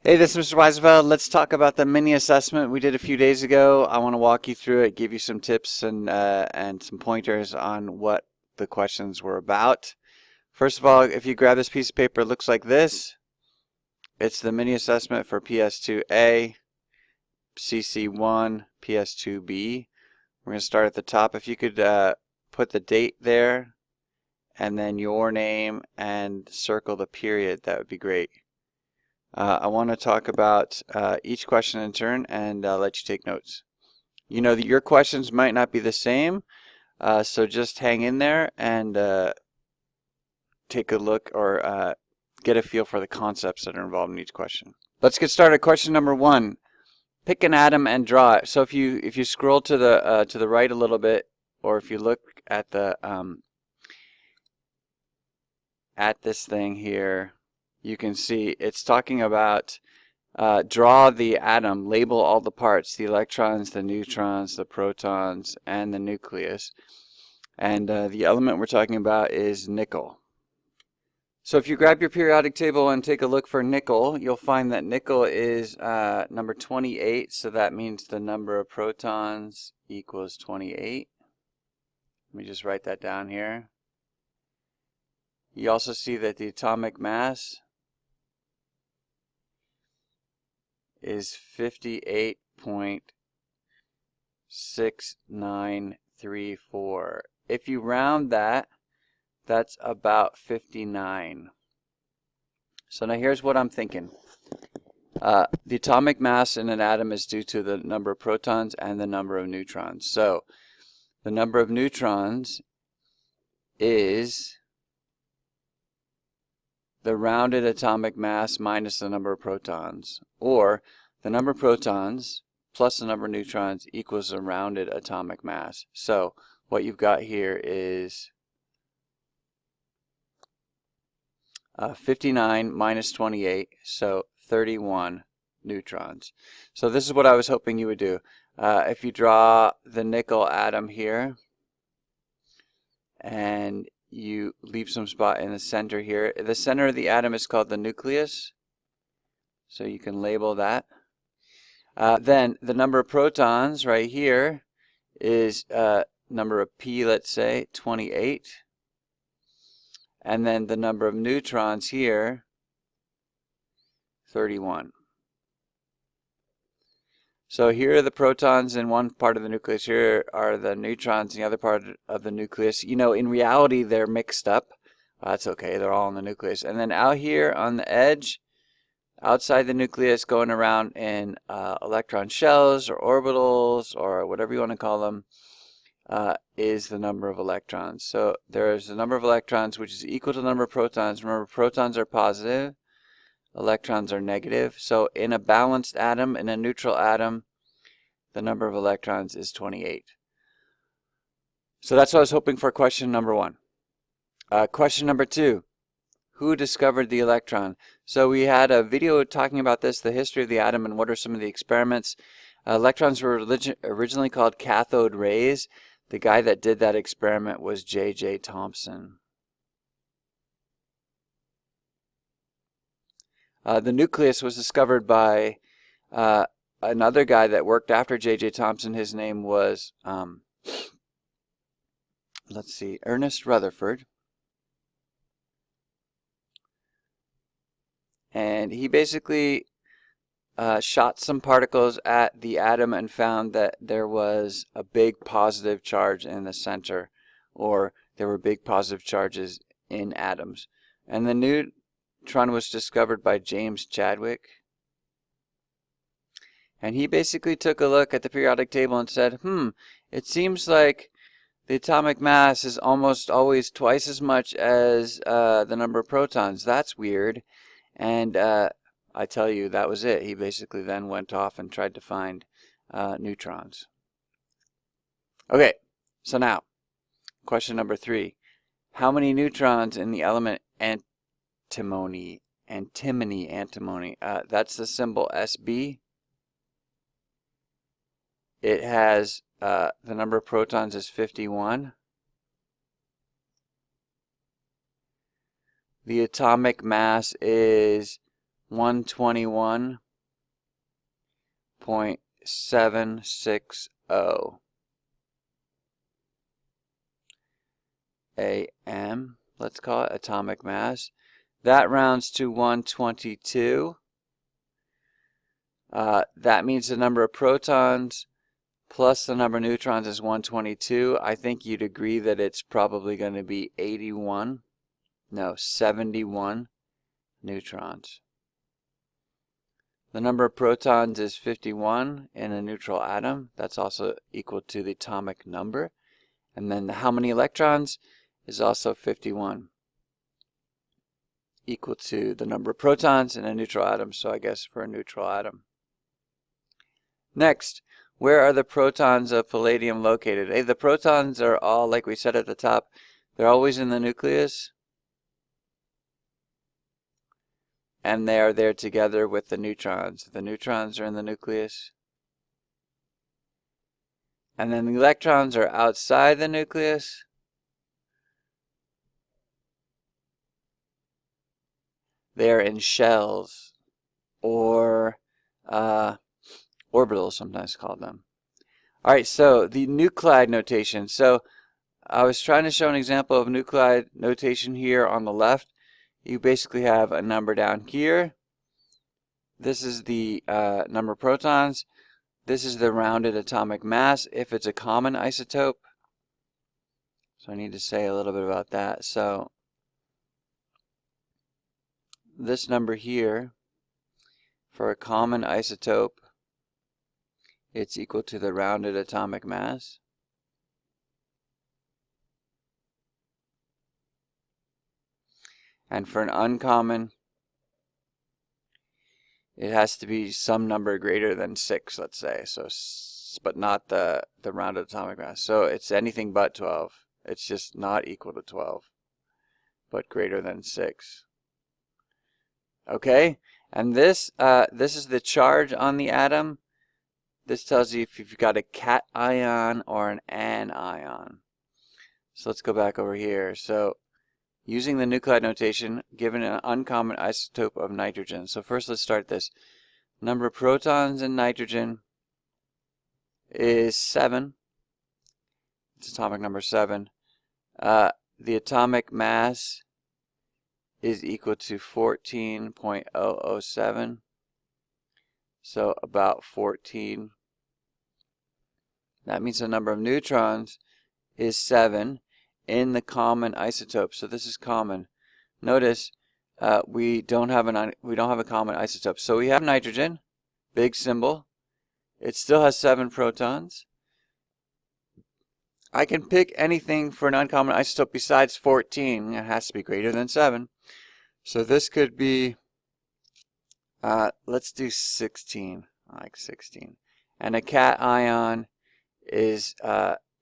Hey, this is Mr. Weisfeld. Let's talk about the mini assessment we did a few days ago. I want to walk you through it, give you some tips and some pointers on what the questions were about. First of all, if you grab this piece of paper, it looks like this. It's the mini assessment for PS2A, CC1, PS2B. We're going to start at the top. If you could put the date there and then your name and circle the period, that would be great. I want to talk about each question in turn and let you take notes. You know that your questions might not be the same, so just hang in there and take a look or get a feel for the concepts that are involved in each question. Let's get started. Question number 1. Pick an atom and draw it. So if you scroll to the right a little bit, or if you look at the at this thing here, you can see it's talking about draw the atom, label all the parts, the electrons, the neutrons, the protons, and the nucleus. And the element we're talking about is nickel. So if you grab your periodic table and take a look for nickel, you'll find that nickel is number 28, so that means the number of protons equals 28. Let me just write that down here. You also see that the atomic mass is 58.6934. If you round that, that's about 59. So now here's what I'm thinking. The atomic mass in an atom is due to the number of protons and the number of neutrons. So the number of neutrons is the rounded atomic mass minus the number of protons, or the number of protons plus the number of neutrons equals the rounded atomic mass. So what you've got here is 59 minus 28, so 31 neutrons. So this is what I was hoping you would do. If you draw the nickel atom here, and you leave some spot in the center here. The center of the atom is called the nucleus, so you can label that. Then the number of protons right here is number of p, let's say, 28. And then the number of neutrons here, 31. So here are the protons in one part of the nucleus. Here are the neutrons in the other part of the nucleus. You know, in reality, they're mixed up. That's okay. They're all in the nucleus. And then out here on the edge, outside the nucleus, going around in electron shells or orbitals or whatever you want to call them, is the number of electrons. So there's the number of electrons, which is equal to the number of protons. Remember, protons are positive. Electrons are negative. So in a balanced atom, in a neutral atom, the number of electrons is 28. So that's what I was hoping for question number 1. Question number 2. Who discovered the electron? So we had a video talking about this, the history of the atom and what are some of the experiments. Electrons were originally called cathode rays. The guy that did that experiment was J.J. Thomson. The nucleus was discovered by another guy that worked after J.J. Thomson. His name was, let's see, Ernest Rutherford. And he basically shot some particles at the atom and found that there was a big positive charge in the center, or there were big positive charges in atoms. And the neutron was discovered by James Chadwick. And he basically took a look at the periodic table and said, it seems like the atomic mass is almost always twice as much as the number of protons. That's weird. And I tell you, that was it. He basically then went off and tried to find neutrons. Okay, so now, question number 3. How many neutrons in the element antimony? Antimony. That's the symbol SB. It has, the number of protons is 51. The atomic mass is 121.760 AM, let's call it, atomic mass. That rounds to 122. That means the number of protons plus the number of neutrons is 122. I think you'd agree that it's probably going to be 71 neutrons. The number of protons is 51 in a neutral atom. That's also equal to the atomic number. And then how many electrons is also 51, equal to the number of protons in a neutral atom. So I guess for a neutral atom. Next, where are the protons of palladium located? Hey, the protons are all, like we said at the top, they're always in the nucleus. And they are there together with the neutrons. The neutrons are in the nucleus. And then the electrons are outside the nucleus. They're in shells, or orbitals, sometimes called them. All right, so the nuclide notation. So I was trying to show an example of nuclide notation here on the left. You basically have a number down here. This is the number of protons. This is the rounded atomic mass if it's a common isotope. So I need to say a little bit about that. So this number here, for a common isotope, it's equal to the rounded atomic mass. And for an uncommon, it has to be some number greater than 6, let's say. So, but not the rounded atomic mass. So it's anything but 12. It's just not equal to 12, but greater than 6. Okay, and this is the charge on the atom. This tells you if you've got a cation or an anion. So let's go back over here. So using the nuclide notation, given an uncommon isotope of nitrogen. So first let's start this. Number of protons in nitrogen is 7. It's atomic number 7. The atomic mass is equal to 14.007. So about 14. That means the number of neutrons is 7 in the common isotope. So this is common. Notice we don't have a common isotope. So we have nitrogen, big symbol. It still has 7 protons. I can pick anything for an uncommon isotope besides 14. It has to be greater than 7. So this could be, let's do 16. I like 16. And a cation is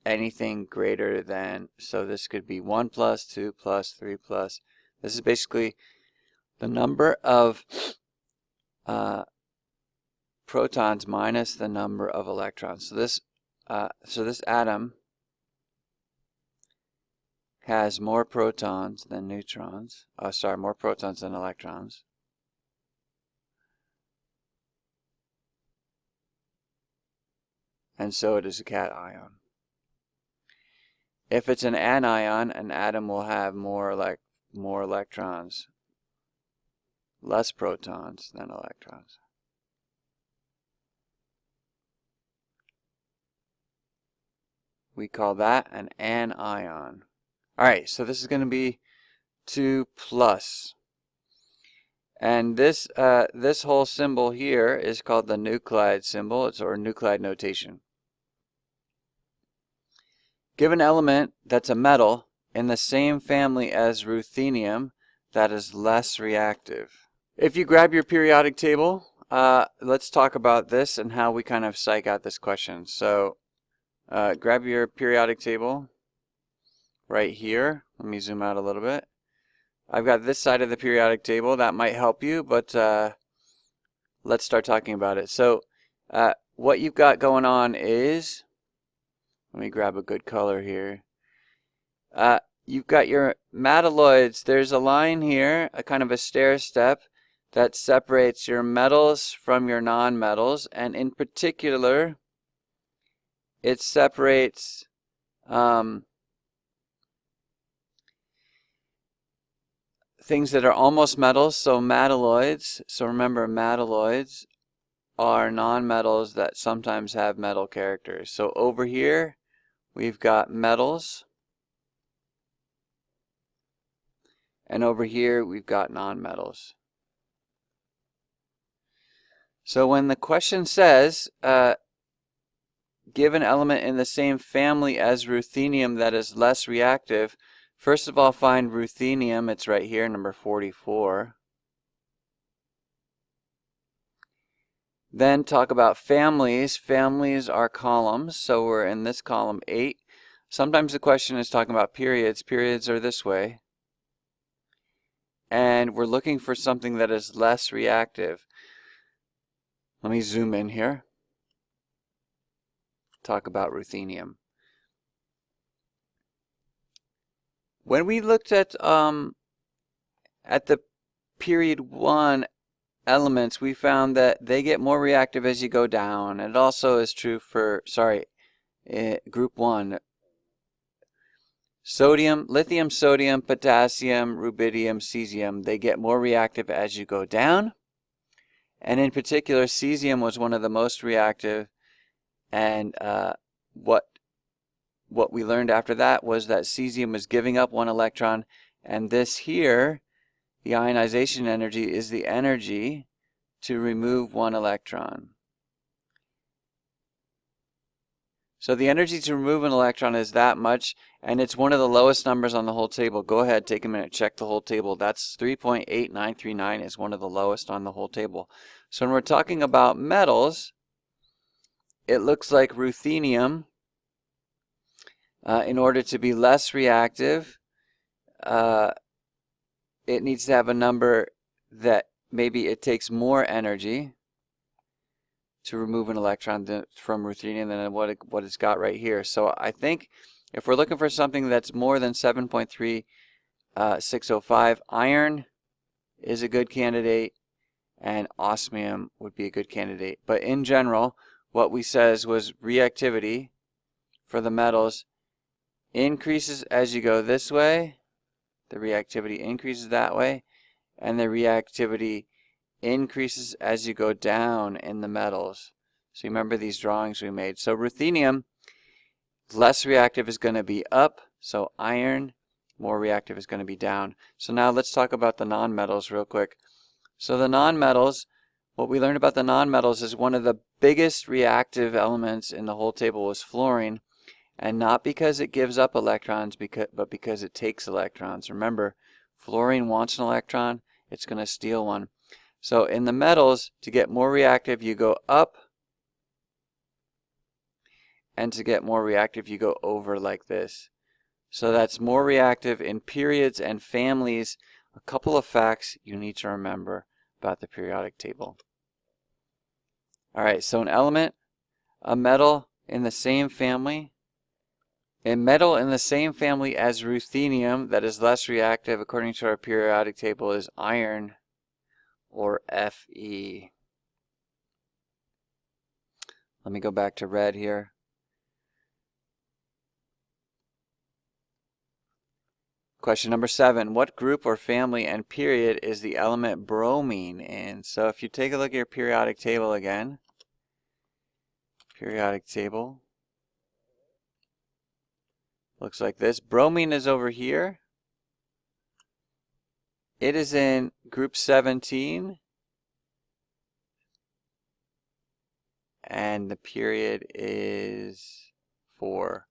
anything greater than, so this could be 1 plus, 2 plus, 3 plus. This is basically the number of protons minus the number of electrons. So this atom has more protons than neutrons. More protons than electrons. And so it is a cation. If it's an anion, an atom will have more electrons, less protons than electrons. We call that an anion. Alright, so this is going to be 2 plus. And this whole symbol here is called the nuclide symbol, or nuclide notation. Give an element that's a metal in the same family as ruthenium that is less reactive. If you grab your periodic table, let's talk about this and how we kind of psych out this question. So grab your periodic table right here. Let me zoom out a little bit. I've got this side of the periodic table. That might help you, but let's start talking about it. So what you've got going on is, let me grab a good color here. You've got your metalloids. There's a line here, a kind of a stair step that separates your metals from your nonmetals, and in particular, it separates things that are almost metals, so metalloids. So remember, metalloids are nonmetals that sometimes have metal characters. So over here, we've got metals, and over here, we've got nonmetals. So when the question says, give an element in the same family as ruthenium that is less reactive, first of all, find ruthenium. It's right here, number 44. Then talk about families. Families are columns, so we're in this column 8. Sometimes the question is talking about periods. Periods are this way. And we're looking for something that is less reactive. Let me zoom in here. Talk about ruthenium. When we looked at the period 1 elements, we found that they get more reactive as you go down. It also is true for, group 1. Sodium, lithium, sodium, potassium, rubidium, cesium, they get more reactive as you go down. And in particular, cesium was one of the most reactive. And what we learned after that was that cesium was giving up 1 electron. And this here, the ionization energy, is the energy to remove 1 electron. So the energy to remove an electron is that much, and it's one of the lowest numbers on the whole table. Go ahead, take a minute, check the whole table. That's 3.8939 is one of the lowest on the whole table. So when we're talking about metals, it looks like ruthenium, in order to be less reactive, it needs to have a number that maybe it takes more energy to remove an electron from ruthenium than what it's got right here. So I think if we're looking for something that's more than 7.3605, iron is a good candidate and osmium would be a good candidate. But in general, what we says was reactivity for the metals increases as you go this way, the reactivity increases that way, and the reactivity increases as you go down in the metals. So you remember these drawings we made. So ruthenium, less reactive is going to be up. So iron, more reactive is going to be down. So now let's talk about the nonmetals real quick. So the nonmetals, what we learned about the nonmetals is one of the biggest reactive elements in the whole table was fluorine. And not because it gives up electrons, but because it takes electrons. Remember, fluorine wants an electron, it's going to steal one. So in the metals, to get more reactive, you go up. And to get more reactive, you go over like this. So that's more reactive in periods and families. A couple of facts you need to remember about the periodic table. All right, so an element, a metal in the same family. A metal in the same family as ruthenium that is less reactive according to our periodic table is iron, or Fe. Let me go back to red here. Question number 7. What group or family and period is the element bromine in? So if you take a look at your periodic table again, periodic table looks like this. Bromine is over here. It is in group 17. And the period is 4.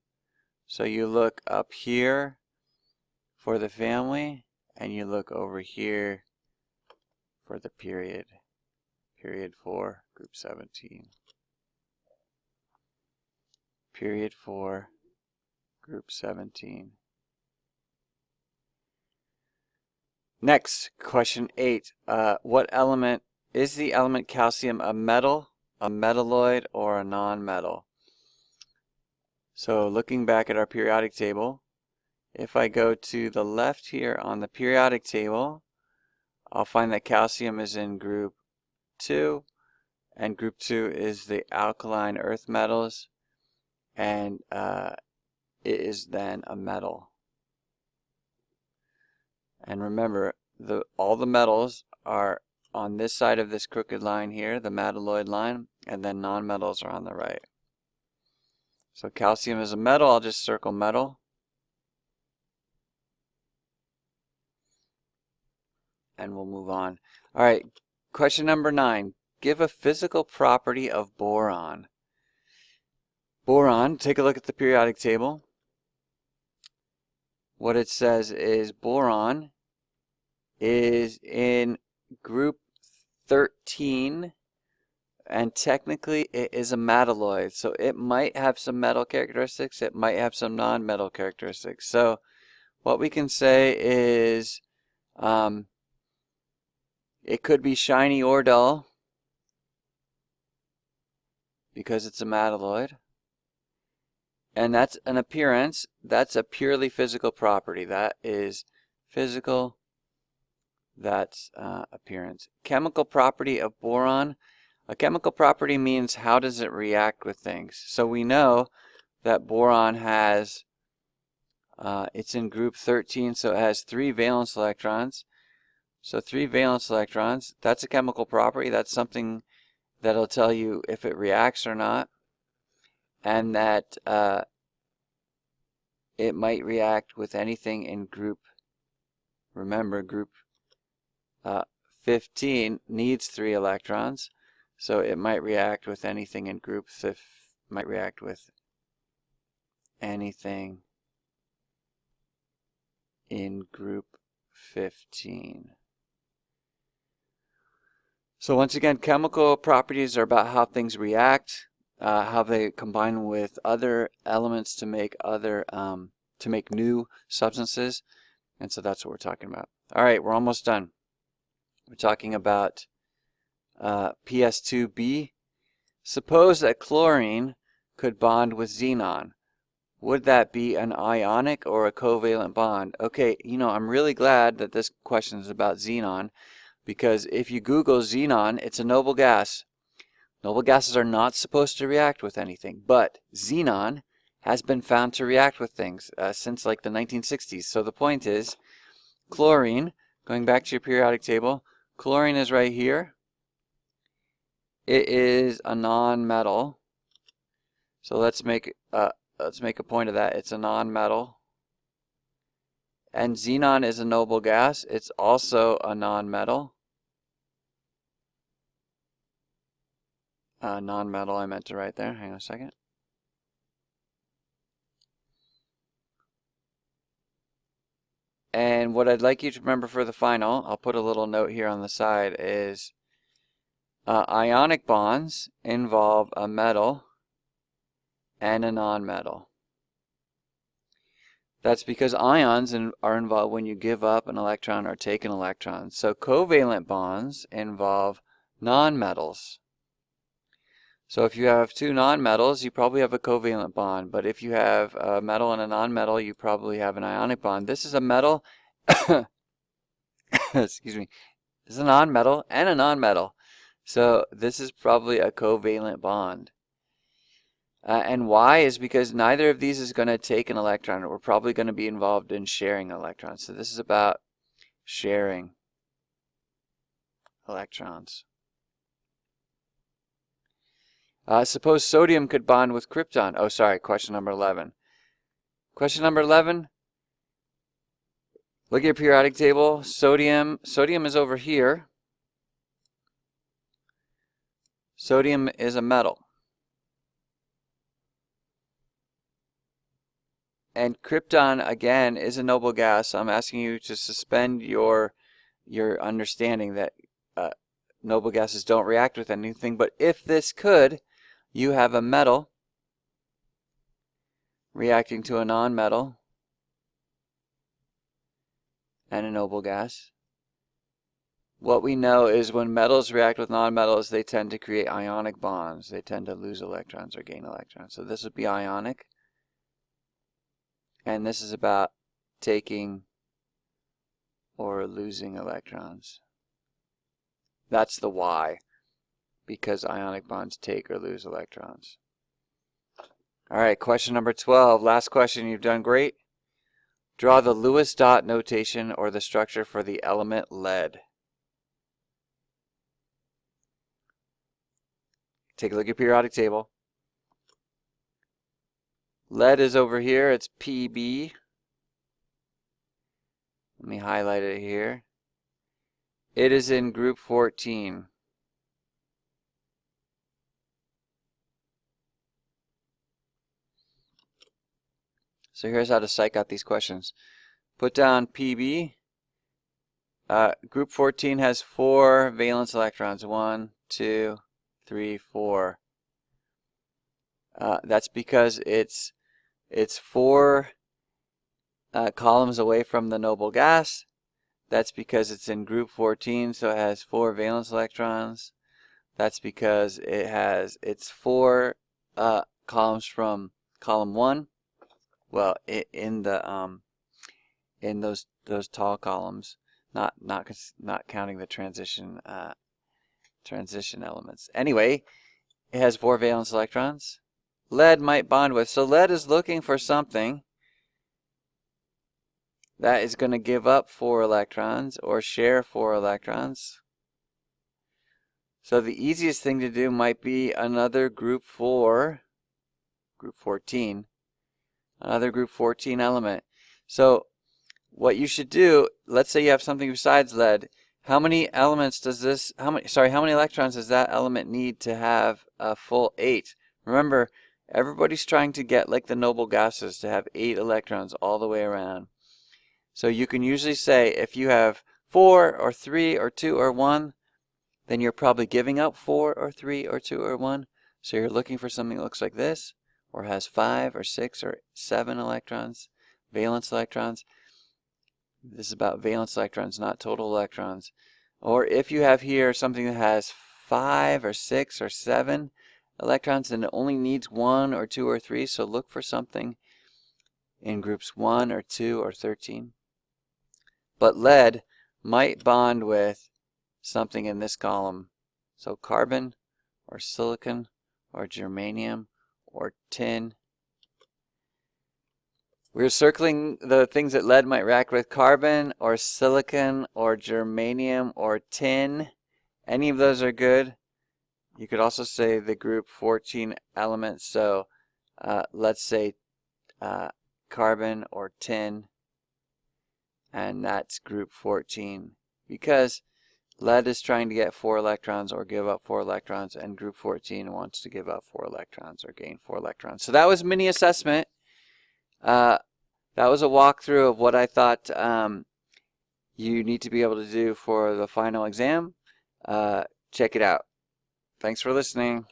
So you look up here for the family, and you look over here for the period. Period 4, group 17. Period 4, group 17. Next, question 8. What element is the element calcium a metal, a metalloid, or a non-metal? So looking back at our periodic table, if I go to the left here on the periodic table, I'll find that calcium is in group 2, and group 2 is the alkaline earth metals, and it is then a metal. And remember, all the metals are on this side of this crooked line here, the metalloid line, and then nonmetals are on the right. So calcium is a metal. I'll just circle metal. And we'll move on. All right, question number 9. Give a physical property of boron. Boron, take a look at the periodic table. What it says is boron is in group 13, and technically it is a metalloid. So it might have some metal characteristics, it might have some non-metal characteristics. So what we can say is it could be shiny or dull because it's a metalloid. And that's an appearance. That's a purely physical property. That is physical. That's appearance. Chemical property of boron. A chemical property means how does it react with things. So we know that boron has, it's in group 13, so it has 3 valence electrons. So 3 valence electrons, that's a chemical property. That's something that'll tell you if it reacts or not. And that it might react with anything in group, remember group 15 needs 3 electrons, so it might react with anything in group might react with anything in group 15. So once again, chemical properties are about how things react, how they combine with other elements to make new substances, and so that's what we're talking about. All right, we're almost done. We're talking about PS2b. Suppose that chlorine could bond with xenon. Would that be an ionic or a covalent bond? Okay, I'm really glad that this question is about xenon, because if you Google xenon, it's a noble gas. Noble gases are not supposed to react with anything, but xenon has been found to react with things since like the 1960s. So the point is, chlorine, going back to your periodic table, chlorine is right here. It is a non-metal. So let's make a point of that. It's a non-metal. And xenon is a noble gas. It's also a non-metal. Non-metal, I meant to write there. Hang on a second. And what I'd like you to remember for the final, I'll put a little note here on the side, is ionic bonds involve a metal and a non-metal. That's because ions are involved when you give up an electron or take an electron. So covalent bonds involve non-metals. So if you have 2 non-metals, you probably have a covalent bond. But if you have a metal and a non-metal, you probably have an ionic bond. This is a metal, excuse me, this is a non-metal and a non-metal. So this is probably a covalent bond. And why is because neither of these is going to take an electron. We're probably going to be involved in sharing electrons. So this is about sharing electrons. Suppose sodium could bond with krypton. Oh, sorry, question number 11. Question number 11. Look at your periodic table. Sodium is over here. Sodium is a metal. And krypton, again, is a noble gas. So I'm asking you to suspend your understanding that noble gases don't react with anything. But if this could, you have a metal reacting to a non-metal and a noble gas. What we know is when metals react with non-metals, they tend to create ionic bonds. They tend to lose electrons or gain electrons. So this would be ionic. And this is about taking or losing electrons. That's the Y, because ionic bonds take or lose electrons. All right, question number 12. Last question. You've done great. Draw the Lewis dot notation or the structure for the element lead. Take a look at your periodic table. Lead is over here. It's Pb. Let me highlight it here. It is in group 14. So here's how to psych out these questions. Put down Pb. Group 14 has 4 valence electrons. 1, 2, 3, 4. That's because it's 4 columns away from the noble gas. That's because it's in group 14, so it has 4 valence electrons. That's because it's 4 columns from column 1. Well, in those tall columns, not counting the transition elements. Anyway, it has 4 valence electrons. Lead might bond with. So lead is looking for something that is going to give up 4 electrons or share 4 electrons. So the easiest thing to do might be another group 14, another group 14 element. So what you should do, let's say you have something besides lead. How many elements does this, how many electrons does that element need to have a full 8? Remember, everybody's trying to get, like the noble gases, to have 8 electrons all the way around. So you can usually say if you have 4 or 3 or 2 or 1, then you're probably giving up 4 or 3 or 2 or 1. So you're looking for something that looks like this, or has 5 or 6 or 7 electrons, valence electrons. This is about valence electrons, not total electrons. Or if you have here something that has 5 or 6 or 7 electrons, then it only needs 1 or 2 or 3. So look for something in groups 1 or 2 or 13. But lead might bond with something in this column. So carbon or silicon or germanium or tin. We're circling the things that lead might react with: carbon or silicon or germanium or tin. Any of those are good. You could also say the group 14 elements. So let's say carbon or tin, and that's group 14, because lead is trying to get 4 electrons or give up 4 electrons, and group 14 wants to give up 4 electrons or gain 4 electrons. So that was mini assessment. That was a walkthrough of what I thought you need to be able to do for the final exam. Check it out. Thanks for listening.